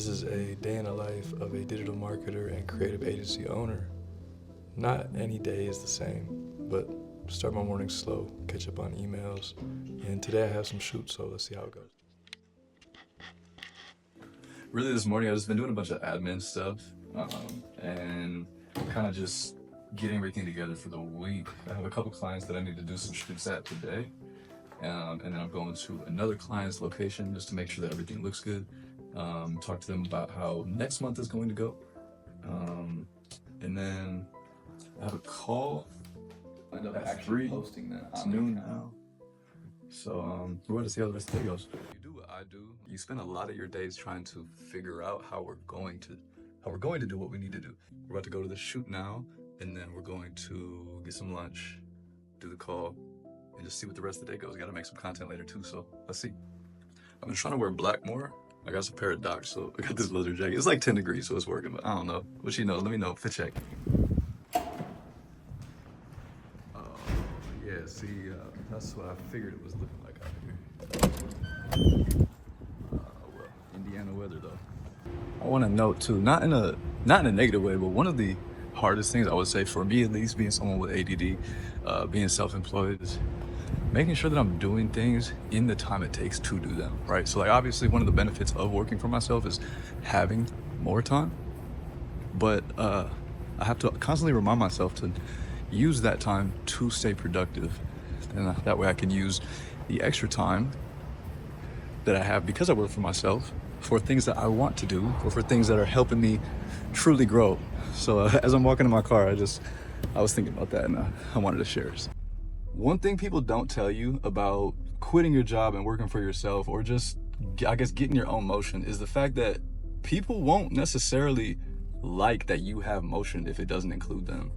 This is a day in the life of a digital marketer and creative agency owner. Not any day is the same, but start my morning slow, catch up on emails, and today I have some shoots, so let's see how it goes. Really, this morning I've just been doing a bunch of admin stuff and kind of just getting everything together for the week. I have a couple clients that I need to do some shoots at today, and then I'm going to another client's location just to make sure that everything looks good. Talk to them about how next month is going to go, and then I have a call. I end up At actually 3. posting that. It's noon now. So we're going to see how the rest of the day goes. You do what I do. You spend a lot of your days trying to figure out how we're going to do what we need to do. We're about to go to the shoot now, and then we're going to get some lunch, do the call, and just see what the rest of the day goes. Got to make some content later too, so let's see. I've been trying to wear black more. I got some pair of Docs, so I got this leather jacket. It's like 10 degrees, so it's working, but I don't know. What you know? Let me know. Fit check. Yeah, see, that's what I figured it was looking like out here. Well, Indiana weather though. I want to note too, not in a negative way, but one of the hardest things I would say for me, at least, being someone with ADD, being self-employed, is making sure that I'm doing things in the time it takes to do them, right? So like obviously one of the benefits of working for myself is having more time, but I have to constantly remind myself to use that time to stay productive, and that way I can use the extra time that I have because I work for myself for things that I want to do, or for things that are helping me truly grow. So as I'm walking in my car, I was thinking about that, and I wanted to share it. One thing people don't tell you about quitting your job and working for yourself, or just, I guess, getting your own motion, is the fact that people won't necessarily like that you have motion if it doesn't include them.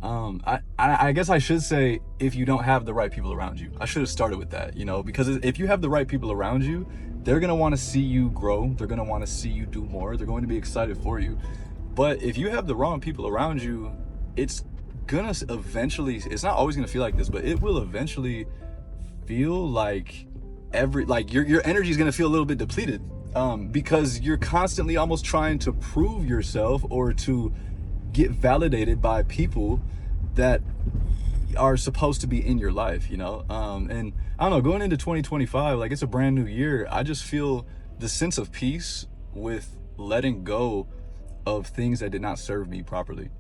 I guess I should say, if you don't have the right people around you. I should have started with that, because if you have the right people around you, they're going to want to see you grow. They're going to want to see you do more. They're going to be excited for you. But if you have the wrong people around you, it's gonna eventually, it's not always gonna feel like this, but it will eventually feel like your energy is gonna feel a little bit depleted, because you're constantly almost trying to prove yourself or to get validated by people that are supposed to be in your life, and I don't know, going into 2025, like, it's a brand new year. I just feel the sense of peace with letting go of things that did not serve me properly.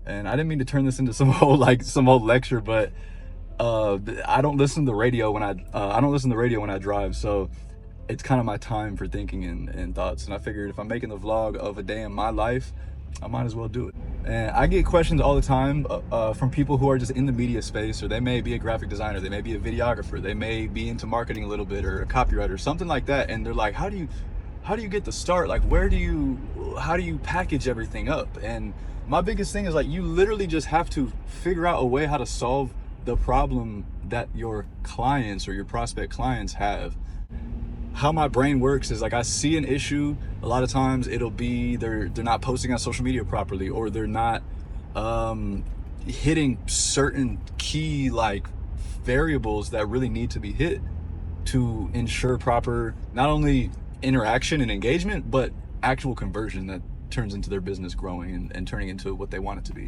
And I didn't mean to turn this into some whole lecture, but I don't listen to the radio when I drive, so it's kind of my time for thinking and thoughts. And I figured if I'm making the vlog of a day in my life, I might as well do it. And I get questions all the time from people who are just in the media space, or they may be a graphic designer, they may be a videographer, they may be into marketing a little bit, or a copywriter, something like that. And they're like, how do you get the start? Like, how do you package everything up? And my biggest thing is, like, you literally just have to figure out a way how to solve the problem that your clients or your prospect clients have. How my brain works is, like, I see an issue, a lot of times it'll be they're not posting on social media properly, or they're not hitting certain key, like, variables that really need to be hit to ensure proper, not only interaction and engagement, but actual conversion that turns into their business growing and turning into what they want it to be.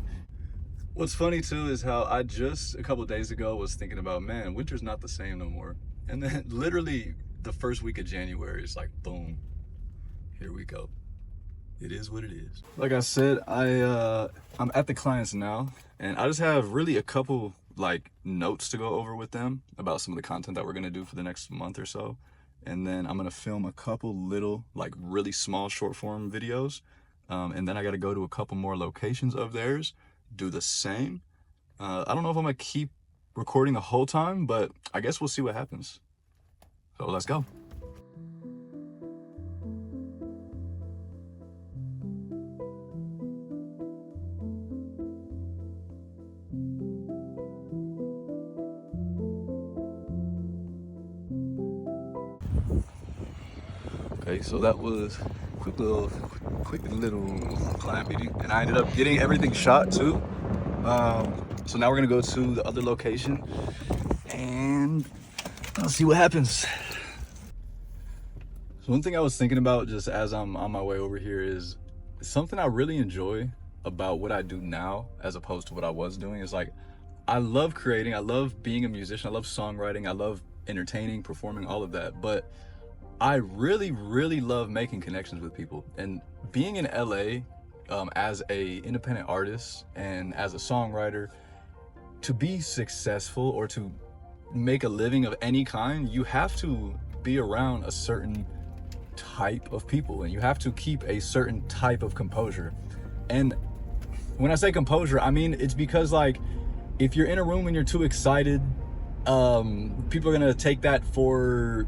What's funny too is how I just a couple of days ago was thinking about, man, winter's not the same no more. And then literally the first week of January, it's like, boom, here we go. It is what it is. Like I said, I'm at the clients now, and I just have really a couple, like, notes to go over with them about some of the content that we're gonna do for the next month or so. And then I'm gonna film a couple little, like, really small short form videos. And then I gotta go to a couple more locations of theirs, do the same. I don't know if I'm gonna keep recording the whole time, but I guess we'll see what happens. So let's go. Okay, so that was quick little client meeting, and I ended up getting everything shot too. So now we're gonna go to the other location and I'll see what happens. So one thing I was thinking about just as I'm on my way over here is something I really enjoy about what I do now as opposed to what I was doing is like I love creating, I love being a musician, I love songwriting, I love entertaining, performing, all of that. But I really, really love making connections with people. And being in LA as a independent artist and as a songwriter, to be successful or to make a living of any kind, you have to be around a certain type of people and you have to keep a certain type of composure. And when I say composure, I mean it's because like if you're in a room and you're too excited, people are gonna take that for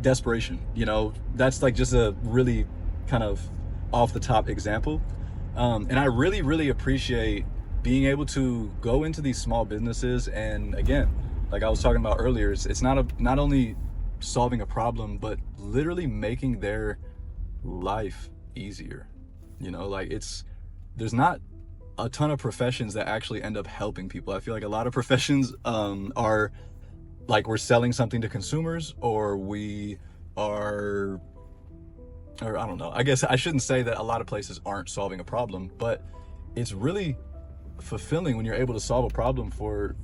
desperation. You know, that's like just a really kind of off the top example. And I really, really appreciate being able to go into these small businesses. And again, like I was talking about earlier, it's not only solving a problem, but literally making their life easier. You know, like there's not a ton of professions that actually end up helping people. I feel like a lot of professions are like we're selling something to consumers, or we are, or I don't know. I guess I shouldn't say that a lot of places aren't solving a problem, but it's really fulfilling when you're able to solve a problem for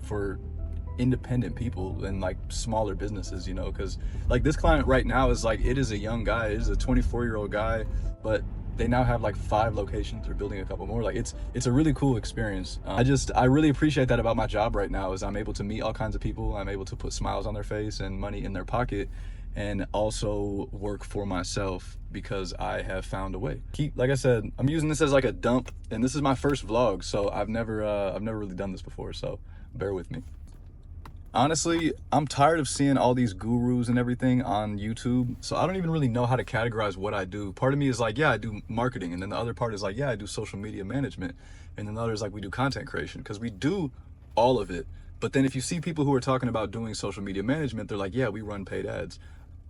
independent people and like smaller businesses, you know, because like this client right now is like, it is a young guy, it is a 24-year-old guy, but they now have like 5 locations. They're building a couple more. Like it's a really cool experience. I really appreciate that about my job right now is I'm able to meet all kinds of people. I'm able to put smiles on their face and money in their pocket, and also work for myself because I have found a way. Like I said, I'm using this as like a dump, and this is my first vlog, so I've never really done this before, so bear with me. Honestly, I'm tired of seeing all these gurus and everything on YouTube, so I don't even really know how to categorize what I do. Part of me is like, yeah, I do marketing, and then the other part is like, yeah, I do social media management, and then the other is like, we do content creation, because we do all of it. But then if you see people who are talking about doing social media management, they're like, yeah, we run paid ads.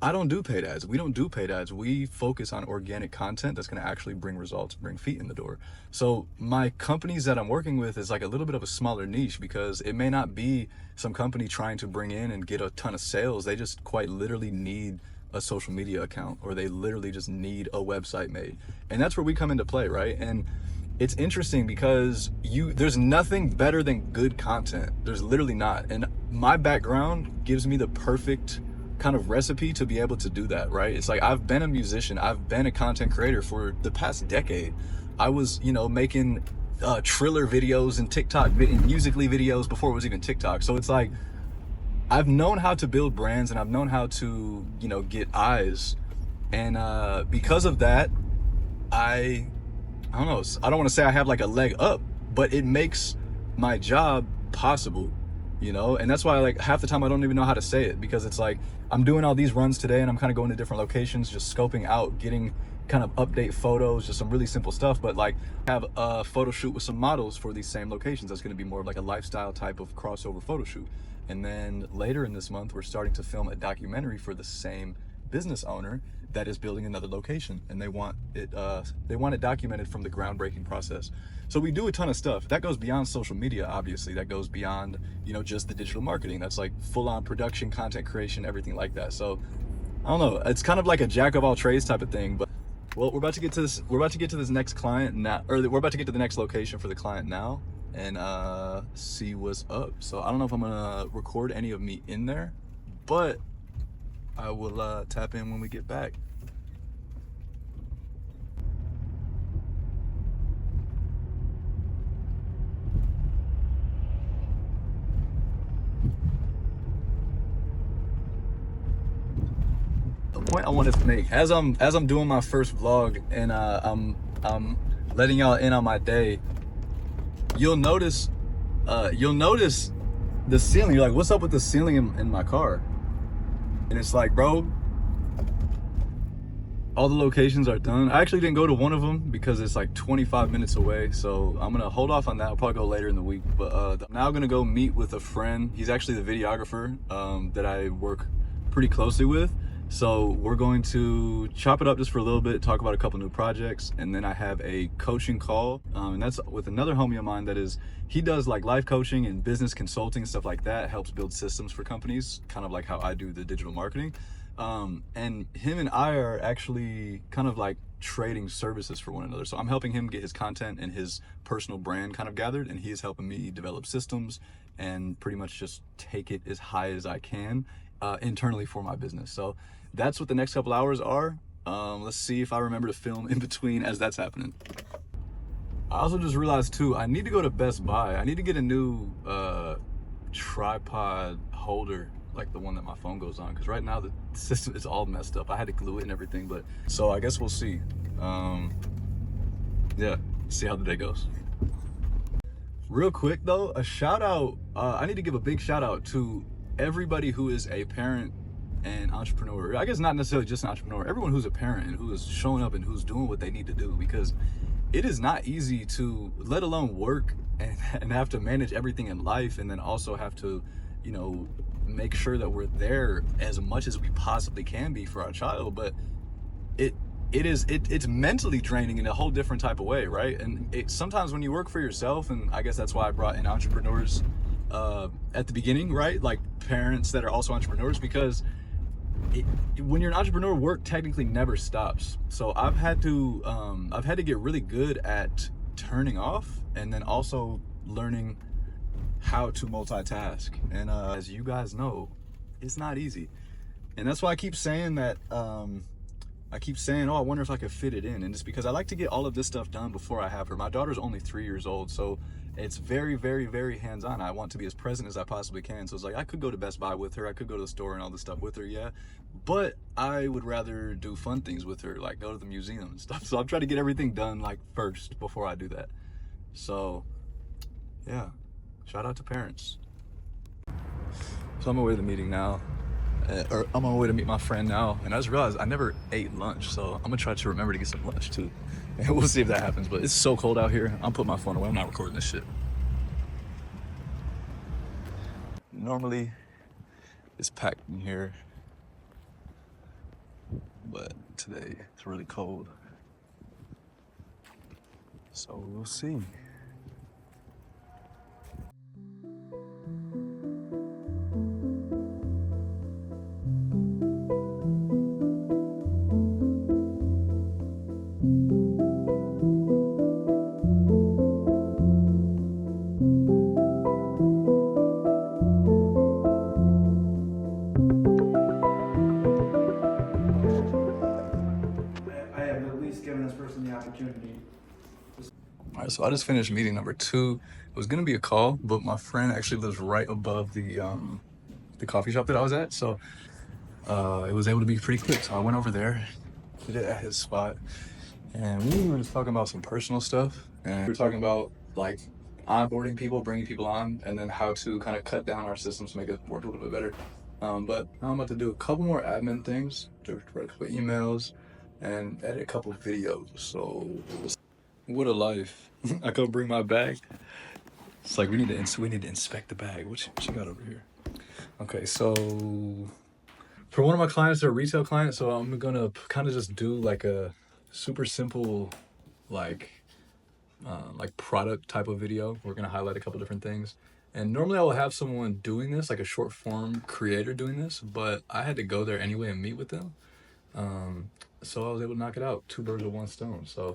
I don't do paid ads. We don't do paid ads. We focus on organic content that's going to actually bring results, bring feet in the door. So my companies that I'm working with is like a little bit of a smaller niche, because it may not be some company trying to bring in and get a ton of sales. They just quite literally need a social media account, or they literally just need a website made. And that's where we come into play, right? And it's interesting because there's nothing better than good content. There's literally not. And my background gives me the perfect kind of recipe to be able to do that, right? It's like I've been a musician, I've been a content creator for the past decade. I was, you know, making Triller videos and TikTok Musically videos before it was even TikTok. So it's like I've known how to build brands, and I've known how to, you know, get eyes. And because of that, I don't know, I don't want to say I have like a leg up, but it makes my job possible, you know? And that's why like half the time I don't even know how to say it, because it's like I'm doing all these runs today and I'm kind of going to different locations, just scoping out, getting kind of update photos, just some really simple stuff. But like have a photo shoot with some models for these same locations. That's going to be more of like a lifestyle type of crossover photo shoot. And then later in this month, we're starting to film a documentary for the same business owner that is building another location, and they want it documented from the groundbreaking process. So we do a ton of stuff that goes beyond social media. Obviously that goes beyond, you know, just the digital marketing. That's like full-on production, content creation, everything like that. So I don't know, it's kind of like a jack of all trades type of thing. But well, we're about to get to this next client now, or we're about to get to the next location for the client now, and see what's up. So I don't know if I'm gonna record any of me in there, but I will tap in when we get back. The point I wanted to make, as I'm doing my first vlog, and I'm letting y'all in on my day, you'll notice the ceiling. You're like, what's up with the ceiling in my car? And it's like, bro, all the locations are done. I actually didn't go to one of them because it's like 25 minutes away, so I'm gonna hold off on that. I'll probably go later in the week. But I'm now gonna go meet with a friend. He's actually the videographer that I work pretty closely with. So we're going to chop it up just for a little bit, talk about a couple new projects, and then I have a coaching call, and that's with another homie of mine he does like life coaching and business consulting, stuff like that, helps build systems for companies, kind of like how I do the digital marketing. And him and I are actually kind of like trading services for one another. So I'm helping him get his content and his personal brand kind of gathered, and he is helping me develop systems and pretty much just take it as high as I can internally for my business. So that's what the next couple hours are. Let's see if I remember to film in between as that's happening. I also just realized too, I need to go to Best Buy. I need to get a new tripod holder, like the one that my phone goes on, because right now the system is all messed up. I had to glue it and everything, but so I guess we'll see. Yeah, see how the day goes. Real quick though, a shout out, I need to give a big shout out to everybody who is a parent and entrepreneur. I guess not necessarily just an entrepreneur, everyone who's a parent and who is showing up and who's doing what they need to do, because it is not easy to, let alone work and have to manage everything in life, and then also have to, you know, make sure that we're there as much as we possibly can be for our child. But it's mentally draining in a whole different type of way, right? And sometimes when you work for yourself, and I guess that's why I brought in entrepreneurs at the beginning, right? Like parents that are also entrepreneurs, because when you're an entrepreneur, work technically never stops. So I've had to get really good at turning off, and then also learning how to multitask. And as you guys know, it's not easy. And that's why I keep saying that, oh, I wonder if I could fit it in. And it's because I like to get all of this stuff done before I have her. My daughter's only 3 years old, so it's very, very, very hands-on. I want to be as present as I possibly can. So it's like, I could go to Best Buy with her, I could go to the store and all this stuff with her, yeah. But I would rather do fun things with her, like go to the museum and stuff. So I'm trying to get everything done like first before I do that. So yeah, shout out to parents. So I'm away to the meeting now. Or I'm on my way to meet my friend now, and I just realized I never ate lunch, so I'm gonna try to remember to get some lunch too, and we'll see if that happens. But it's so cold out here, I'm putting my phone away. I'm not recording this shit. Normally it's packed in here, but today it's really cold, so we'll see. Giving this person the opportunity. All right, so I just finished meeting number 2. It was gonna be a call, but my friend actually lives right above the coffee shop that I was at, so it was able to be pretty quick. So I went over there, did it at his spot, and we were just talking about some personal stuff, and we were talking about like onboarding people, bringing people on, and then how to kind of cut down our systems to make it work a little bit better. But now I'm about to do a couple more admin things, to write a couple emails, and edit a couple videos. So what a life. I go bring my bag. It's like we need to inspect the bag. What you got over here? Okay, so for one of my clients, they're a retail client, so I'm gonna kind of just do like a super simple like product type of video. We're gonna highlight a couple different things. And normally I will have someone doing this, like a short form creator doing this, but I had to go there anyway and meet with them. So I was able to knock it out, 2 birds with 1 stone. So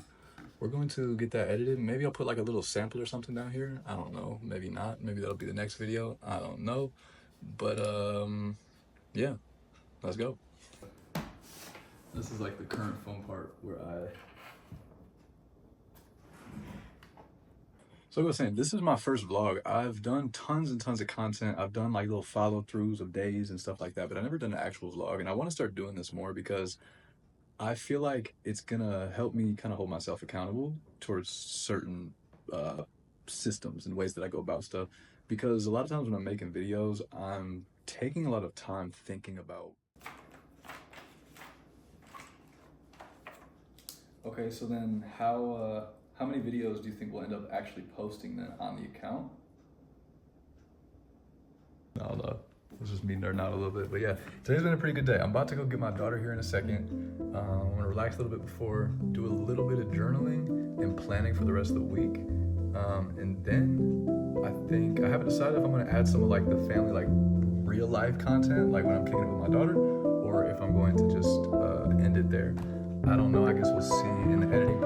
we're going to get that edited. Maybe I'll put like a little sample or something down here. I don't know, maybe not. Maybe that'll be the next video. I don't know. But yeah, let's go. This is like the current phone part where So like I was saying, this is my first vlog. I've done tons and tons of content. I've done like little follow-throughs of days and stuff like that, but I've never done an actual vlog. And I want to start doing this more because I feel like it's gonna help me kind of hold myself accountable towards certain systems and ways that I go about stuff. Because a lot of times when I'm making videos, I'm taking a lot of time thinking about. Okay, so then how many videos do you think we'll end up actually posting then on the account? No. It's just me nerding out a little bit, but yeah, today's been a pretty good day. I'm about to go get my daughter here in a second. I'm gonna relax a little bit before, do a little bit of journaling and planning for the rest of the week. And then I think, I haven't decided if I'm gonna add some of like the family, like real life content, like when I'm kicking it with my daughter, or or if I'm going to just end it there. I don't know. I guess we'll see in the editing